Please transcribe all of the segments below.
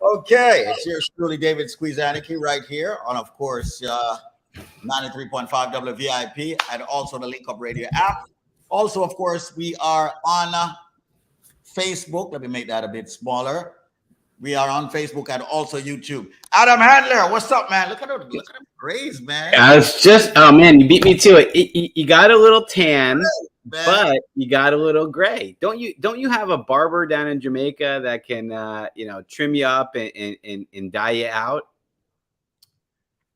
Okay, it's yours truly, David Squeeze Annakie, right here on, of course, 93.5 WVIP and also the Link Up Radio app. Also, of course, we are on Facebook. Let me make that a bit smaller. We are on Facebook and also YouTube. Adam Handler, what's up, man? Look at them grays, man. I was just, oh man, you beat me to it. You got a little tan, but you got a little gray. Don't you have a barber down in Jamaica that can trim you up and dye you out?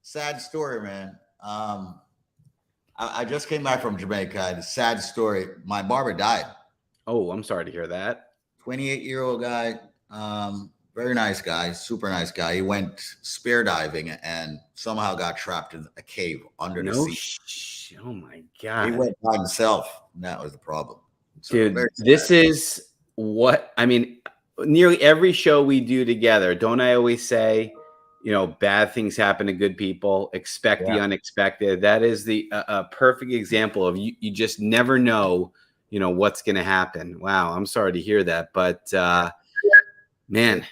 Sad story, man. I just came back from Jamaica. And sad story. My barber died. Oh, I'm sorry to hear that. 28-year-old guy. Very nice guy, super nice guy. He went spear diving and somehow got trapped in a cave under the sea. Oh my God. He went by himself. And that was the problem. So dude, this is what, I mean, nearly every show we do together, don't I always say, bad things happen to good people, expect the unexpected. That is the perfect example of you just never know, what's going to happen. Wow. I'm sorry to hear that, but man.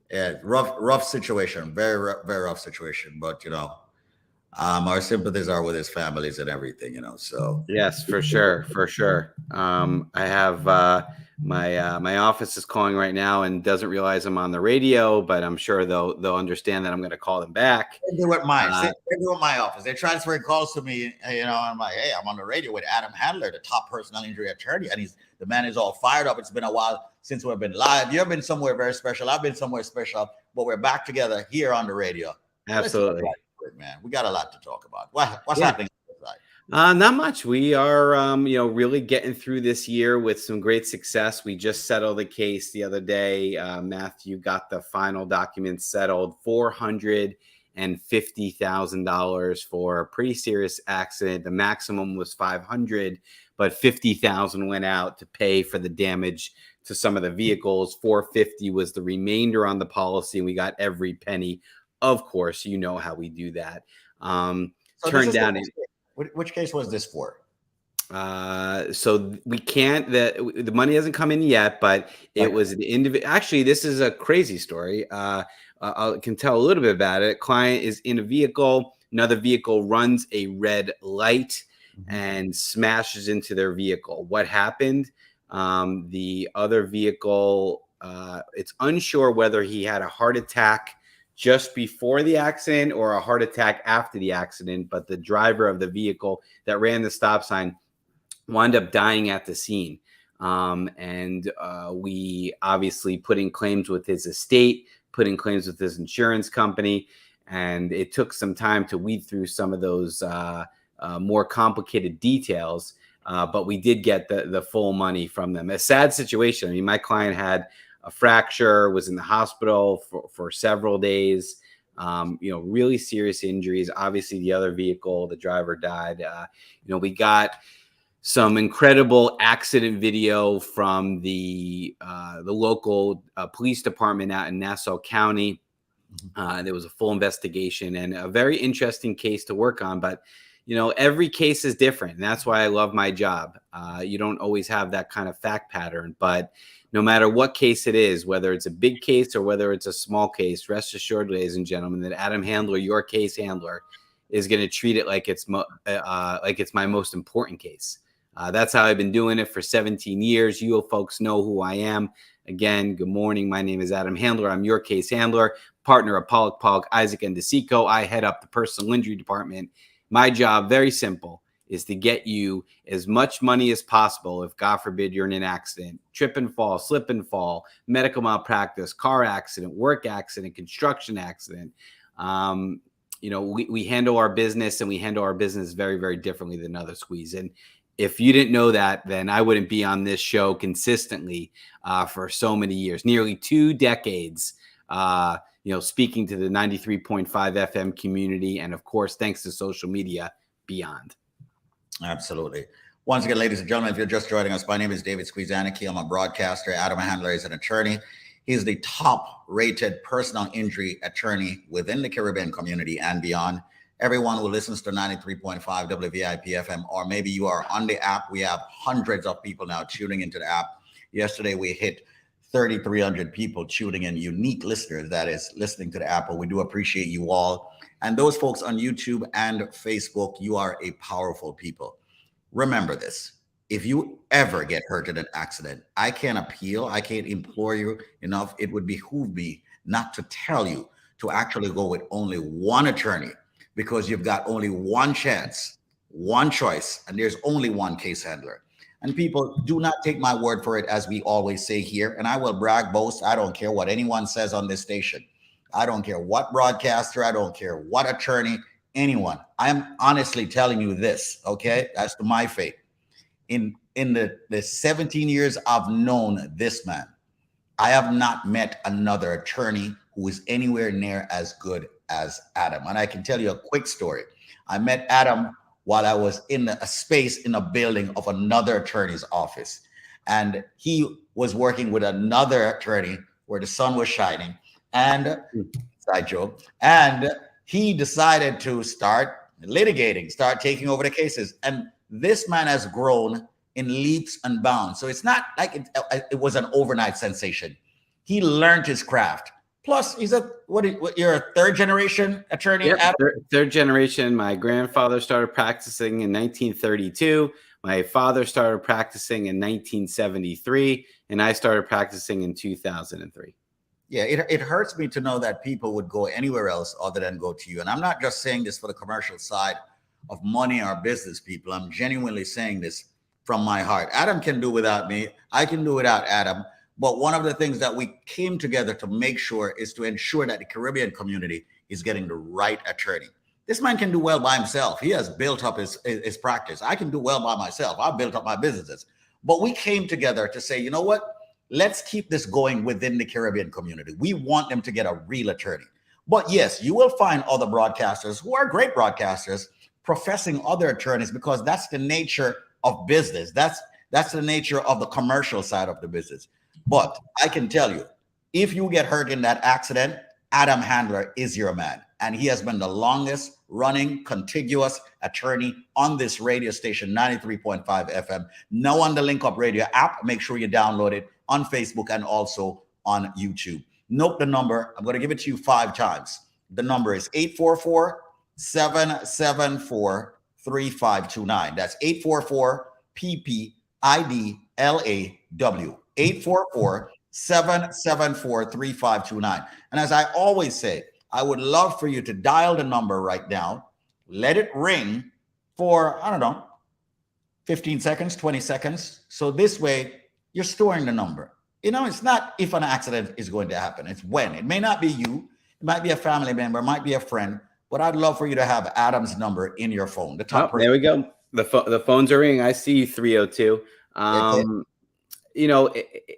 Yeah, rough situation, very rough situation. But our sympathies are with his families and everything. So yes, for sure. I have my office is calling right now and doesn't realize I'm on the radio, but I'm sure they'll understand that I'm going to call them back. They do at mine. They do at my office. They're transferring calls to me. I'm like, hey, I'm on the radio with Adam Handler, the top personal injury attorney, and the man is all fired up. It's been a while since we've been live. You've been somewhere very special. I've been somewhere special, but we're back together here on the radio. Absolutely, man. We got a lot to talk about. What's happening? Not much. We are, really getting through this year with some great success. We just settled a case the other day. Matthew got the final documents settled, $450,000 for a pretty serious accident. The maximum was $500,000, but $50,000 went out to pay for the damage to some of the vehicles. $450,000 was the remainder on the policy, and we got every penny. Of course, you know how we do that. Turned down. Which case was this for? So we can't. The money hasn't come in yet, but it was an individual. Actually, this is a crazy story. I can tell a little bit about it. Client is in a vehicle. Another vehicle runs a red light and smashes into their vehicle. What happened? The other vehicle, it's unsure whether he had a heart attack just before the accident or a heart attack after the accident, but the driver of the vehicle that ran the stop sign wound up dying at the scene. And we obviously put in claims with his estate, put in claims with his insurance company, and it took some time to weed through some of those more complicated details, but we did get the full money from them. A sad situation. I mean, my client had a fracture, was in the hospital for several days, really serious injuries. Obviously, the other vehicle, the driver died. We got some incredible accident video from the local police department out in Nassau County. There was a full investigation and a very interesting case to work on, but every case is different. And that's why I love my job. You don't always have that kind of fact pattern, but no matter what case it is, whether it's a big case or whether it's a small case, rest assured, ladies and gentlemen, that Adam Handler, your case handler, is going to treat it like it's my most important case. That's how I've been doing it for 17 years. You folks know who I am. Again, good morning. My name is Adam Handler. I'm your case handler, partner of Pollock, Isaac, and DeSico. I head up the personal injury department. My job, very simple, is to get you as much money as possible if, God forbid, you're in an accident, trip and fall, slip and fall, medical malpractice, car accident, work accident, construction accident. We handle our business, and we handle our business very, very differently than other squeeze. And if you didn't know that, then I wouldn't be on this show consistently for so many years, nearly 2 decades, speaking to the 93.5 FM community. And of course, thanks to social media beyond. Absolutely. Once again, ladies and gentlemen, if you're just joining us, my name is David Squeeze Annakie. I'm a broadcaster. Adam Handler is an attorney. He's the top-rated personal injury attorney within the Caribbean community and beyond. Everyone who listens to 93.5 WVIP FM, or maybe you are on the app, we have hundreds of people now tuning into the app. Yesterday, we hit 3,300 people tuning in, unique listeners that is listening to the Apple. We do appreciate you all. And those folks on YouTube and Facebook, you are a powerful people. Remember this. If you ever get hurt in an accident, I can't appeal. I can't implore you enough. It would behoove me not to tell you to actually go with only one attorney because you've got only one chance, one choice, and there's only one case handler. And people, do not take my word for it, as we always say here. And I will brag, boast. I don't care what anyone says on this station. I don't care what broadcaster. I don't care what attorney, anyone. I'm honestly telling you this, okay? That's to my faith. In the 17 years I've known this man, I have not met another attorney who is anywhere near as good as Adam. And I can tell you a quick story. I met Adam while I was in a space in a building of another attorney's office. And he was working with another attorney where the sun was shining. And side joke. And he decided to start litigating, start taking over the cases. And this man has grown in leaps and bounds. So it's not like it was an overnight sensation. He learned his craft. Plus, he's you're a third generation attorney? Yep, third generation. My grandfather started practicing in 1932. My father started practicing in 1973, and I started practicing in 2003. Yeah, it hurts me to know that people would go anywhere else other than go to you. And I'm not just saying this for the commercial side of money or business, people. I'm genuinely saying this from my heart. Adam can do without me. I can do without Adam. But one of the things that we came together to make sure is to ensure that the Caribbean community is getting the right attorney. This man can do well by himself. He has built up his practice. I can do well by myself. I've built up my businesses. But we came together to say, you know what? Let's keep this going within the Caribbean community. We want them to get a real attorney. But yes, you will find other broadcasters who are great broadcasters professing other attorneys, because that's the nature of business. That's the nature of the commercial side of the business. But I can tell you, if you get hurt in that accident, Adam Handler is your man. And he has been the longest running contiguous attorney on this radio station, 93.5 FM. Now on the Link Up Radio app, make sure you download it on Facebook and also on YouTube. Note the number. I'm going to give it to you 5 times. The number is 844-774-3529. That's 844-PPIDLAW. 844-774-3529. And as I always say, I would love for you to dial the number right now. Let it ring for, I don't know, 15 seconds, 20 seconds. So this way, you're storing the number. You know, it's not if an accident is going to happen. It's when. It may not be you. It might be a family member. It might be a friend. But I'd love for you to have Adam's number in your phone. The top. There we go. The phones are ringing. I see you, 302. You know,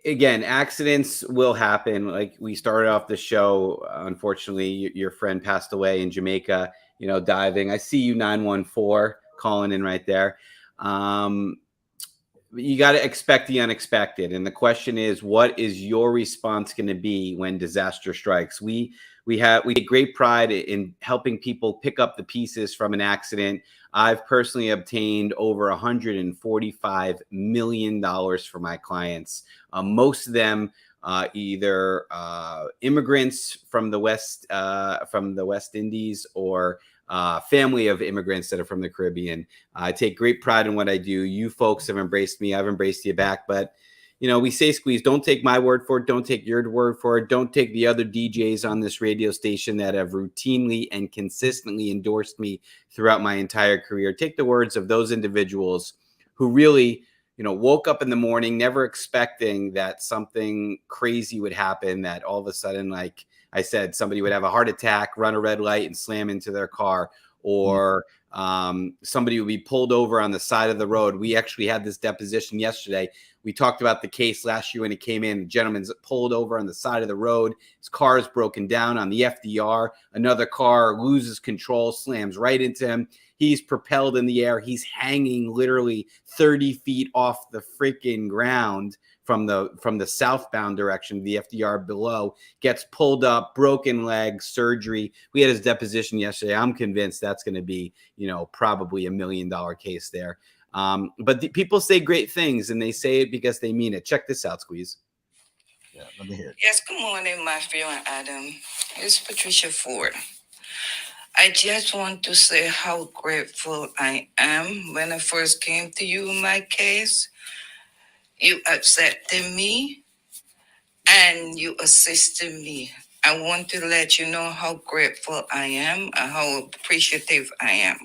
again, accidents will happen. Like we started off the show, unfortunately, your friend passed away in Jamaica, you know, diving. I see you, 914, calling in right there. You got to expect the unexpected. And the question is, what is your response going to be when disaster strikes? We take great pride in helping people pick up the pieces from an accident. I've personally obtained over $145 million for my clients. Most of them either immigrants from the West Indies, or family of immigrants that are from the Caribbean. I take great pride in what I do. You folks have embraced me. I've embraced you back. But you know, we say, Squeeze, don't take my word for it. Don't take your word for it. Don't take the other DJs on this radio station that have routinely and consistently endorsed me throughout my entire career. Take the words of those individuals who really, you know, woke up in the morning never expecting that something crazy would happen, that all of a sudden, like I said, somebody would have a heart attack, run a red light, and slam into their car, or somebody would be pulled over on the side of the road. We actually had this deposition yesterday. We talked about the case last year when it came in. The gentleman's pulled over on the side of the road. His car is broken down on the FDR. Another car loses control, slams right into him. He's propelled in the air. He's hanging literally 30 feet off the freaking ground from the southbound direction, the FDR below, gets pulled up, broken leg, surgery. We had his deposition yesterday. I'm convinced that's going to be, you know, probably $1 million case there. But people say great things, and they say it because they mean it. Check this out, Squeeze. Yeah, let me hear it. Yes, good morning, Matthew and Adam. It's Patricia Ford. I just want to say how grateful I am. When I first came to you in my case, you accepted me and you assisted me. I want to let you know how grateful I am and how appreciative I am.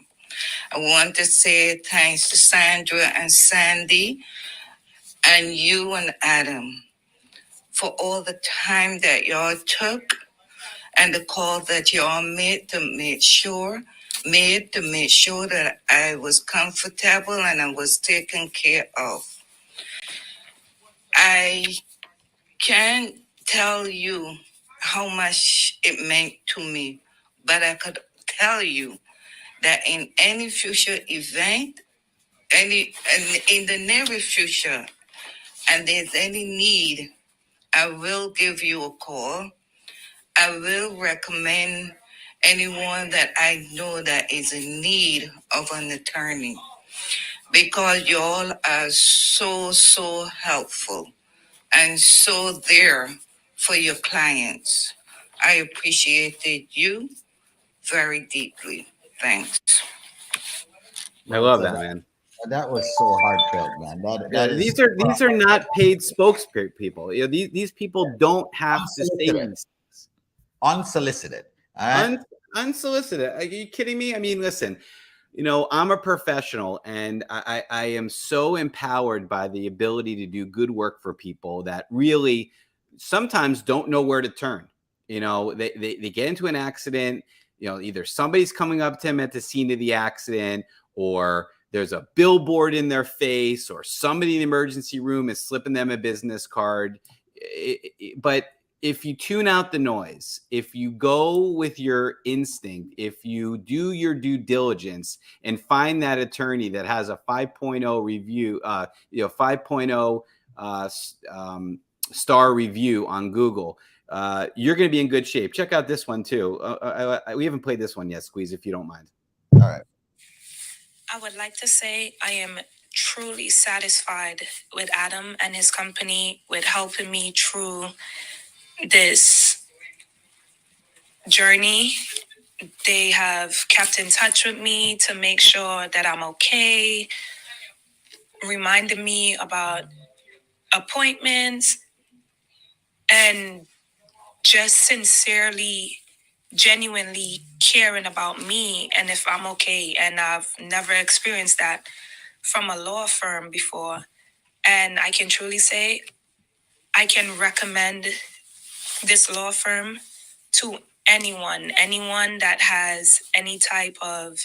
I want to say thanks to Sandra and Sandy and you and Adam for all the time that y'all took and the call that y'all made to make sure that I was comfortable and I was taken care of. I can't tell you how much it meant to me, but I could tell you that in any future event, in the near future, and there's any need, I will give you a call. I will recommend anyone that I know that is in need of an attorney because y'all are so helpful and so there for your clients. I appreciated you very deeply. Thanks. I Well love said. that, man. That was so heartfelt, man. That is These are not paid spokespeople. These people don't have to say unsolicited. these things. Unsolicited. All right. Unsolicited. Are you kidding me? I mean, listen, I'm a professional and I am so empowered by the ability to do good work for people that really sometimes don't know where to turn. They get into an accident, either somebody's coming up to them at the scene of the accident, or there's a billboard in their face, or somebody in the emergency room is slipping them a business card. But if you tune out the noise, if you go with your instinct, if you do your due diligence and find that attorney that has a 5.0 review, 5.0 star review on Google, you're going to be in good shape. Check out this one too. We haven't played this one yet, Squeeze, if you don't mind. All right. I would like to say I am truly satisfied with Adam and his company with helping me through this journey. They have kept in touch with me to make sure that I'm okay, reminded me about appointments, and just sincerely, genuinely caring about me and if I'm okay. And I've never experienced that from a law firm before. And I can truly say I can recommend this law firm to anyone that has any type of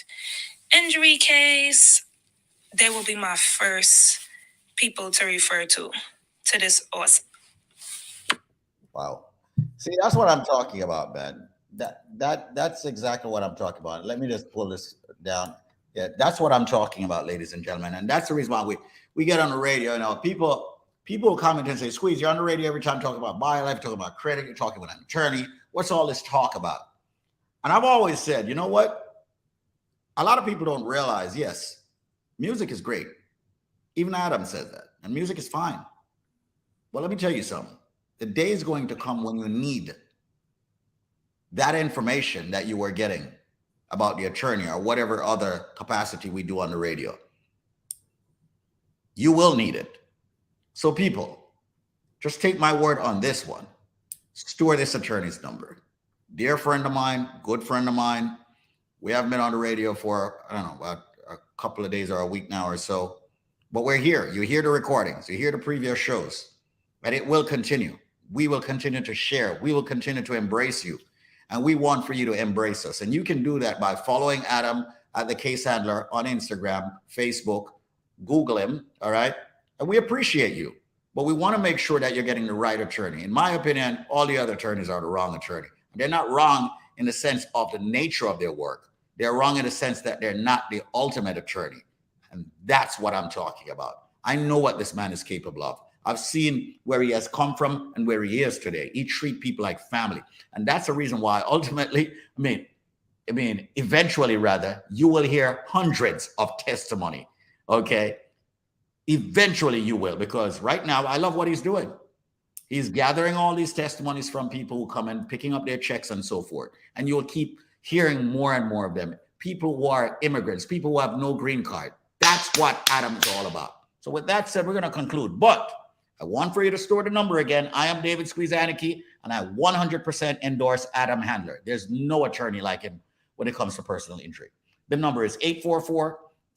injury case. They will be my first people to refer to this awesome. Wow. See, that's what I'm talking about, man. That's exactly what I'm talking about. Let me just pull this down. Yeah, that's what I'm talking about, ladies and gentlemen. And that's the reason why we get on the radio. People comment and say, Squeeze, you're on the radio every time talking about BioLife, talking about credit, you're talking about an attorney. What's all this talk about? And I've always said, you know what? A lot of people don't realize, yes, music is great. Even Adam says that. And music is fine. Well, let me tell you something. The day is going to come when you need that information that you were getting about the attorney or whatever other capacity we do on the radio. You will need it. So people, just take my word on this one. Store this attorney's number. Dear friend of mine, good friend of mine. We haven't been on the radio for, I don't know, about a couple of days or a week now or so. But we're here. You hear the recordings. You hear the previous shows. And it will continue. We will continue to share. We will continue to embrace you. And we want for you to embrace us. And you can do that by following Adam at the Case Handler on Instagram, Facebook, Google him, all right? And we appreciate you. But we want to make sure that you're getting the right attorney. In my opinion, all the other attorneys are the wrong attorney. They're not wrong in the sense of the nature of their work. They're wrong in the sense that they're not the ultimate attorney. And that's what I'm talking about. I know what this man is capable of. I've seen where he has come from and where he is today. He treats people like family. And that's the reason why ultimately, eventually rather, you will hear hundreds of testimony. Okay. Eventually you will, because right now I love what he's doing. He's gathering all these testimonies from people who come and picking up their checks and so forth. And you'll keep hearing more and more of them. People who are immigrants, people who have no green card. That's what Adam is all about. So with that said, we're going to conclude. But I want for you to store the number again. I am David Squeeze Annakie, and I 100% endorse Adam Handler. There's no attorney like him when it comes to personal injury. The number is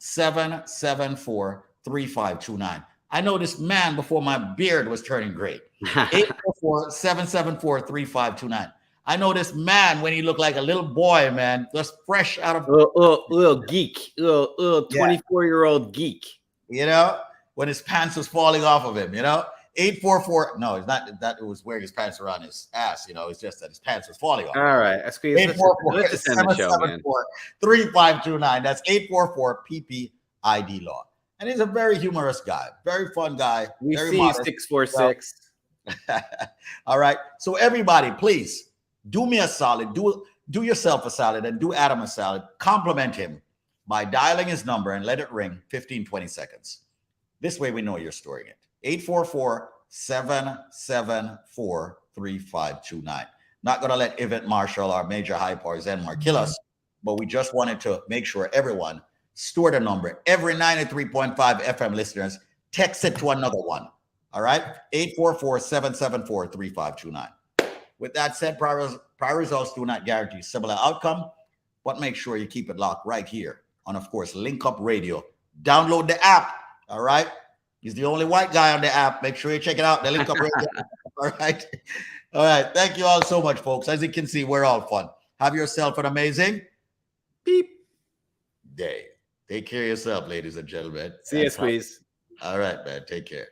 844-774-3529. I know this man before my beard was turning gray. 844-774-3529. I know this man when he looked like a little boy, man, just fresh out of little geek, little 24-year-old geek. You know, when his pants was falling off of him, 844. No, it's not that it was wearing his pants around his ass, it's just that his pants was falling off. All right. Let's end the show, man. 844-774-3529. That's 844-PPID law. And he's a very humorous guy, very fun guy. We very see modest. 646. All right. So everybody, please do me a solid. Do yourself a solid and do Adam a solid. Compliment him by dialing his number and let it ring 15, 20 seconds. This way we know you're storing it. 844-774-3529. Not going to let Yvette Marshall, our major high power Zenmar, kill us, but we just wanted to make sure everyone store the number. Every 93.5 FM listeners, text it to another one. All right? 844-774-3529. With that said, prior results do not guarantee similar outcome, but make sure you keep it locked right here on, of course, Link Up Radio. Download the app. All right? He's the only white guy on the app. Make sure you check it out. The Link Up Radio. All right. All right. Thank you all so much, folks. As you can see, we're all fun. Have yourself an amazing day. Take care of yourself, ladies and gentlemen. See you, Squeeze. All right, man. Take care.